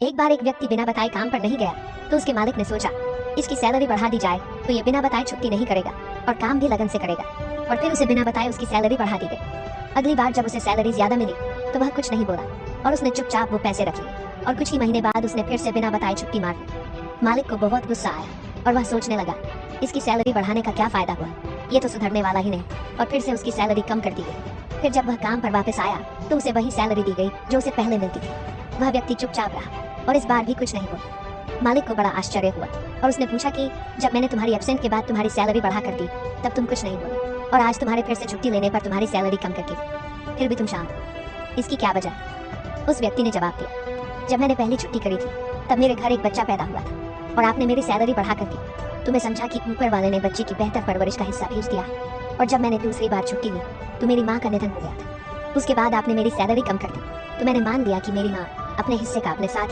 एक बार एक व्यक्ति बिना बताए काम पर नहीं गया तो उसके मालिक ने सोचा इसकी सैलरी बढ़ा दी जाए तो ये बिना बताए छुट्टी नहीं करेगा और काम भी लगन से करेगा। और फिर उसे बिना बताए उसकी सैलरी बढ़ा दी गई। अगली बार जब उसे सैलरी ज्यादा मिली तो वह कुछ नहीं बोला और उसने चुपचाप वो पैसे रख लिए और कुछ ही महीने बाद उसने फिर से बिना बताए छुट्टी मार ली। मालिक को बहुत गुस्सा आया और वह सोचने लगा इसकी सैलरी बढ़ाने का क्या फायदा हुआ, ये तो सुधरने वाला ही नहीं। और फिर से उसकी सैलरी कम कर दी गई। फिर जब वह काम पर वापस आया तो उसे वही सैलरी दी गई जो उसे पहले मिलती थी। वह व्यक्ति चुपचाप रहा और इस बार भी कुछ नहीं बोला। मालिक को बड़ा आश्चर्य हुआ और उसने पूछा कि जब मैंने तुम्हारी एब्सेंट के बाद तुम्हारी सैलरी बढ़ा कर दी तब तुम कुछ नहीं बोले और आज तुम्हारे फिर से छुट्टी लेने पर तुम्हारी सैलरी कम करके दी, फिर भी तुम शांत हो, इसकी क्या वजह? उस व्यक्ति ने जवाब दिया, जब मैंने पहली छुट्टी करी थी तब मेरे घर एक बच्चा पैदा हुआ था और आपने मेरी सैलरी बढ़ा कर दी। तुम्हें समझा कि ऊपर वाले ने बच्चे की बेहतर परवरिश का हिस्सा भेज दिया है। और जब मैंने दूसरी बार छुट्टी ली तो मेरी माँ का निधन हो गया था। उसके बाद आपने मेरी सैलरी कम कर दी तो मैंने मान लिया कि मेरी माँ अपने हिस्से का अपने साथ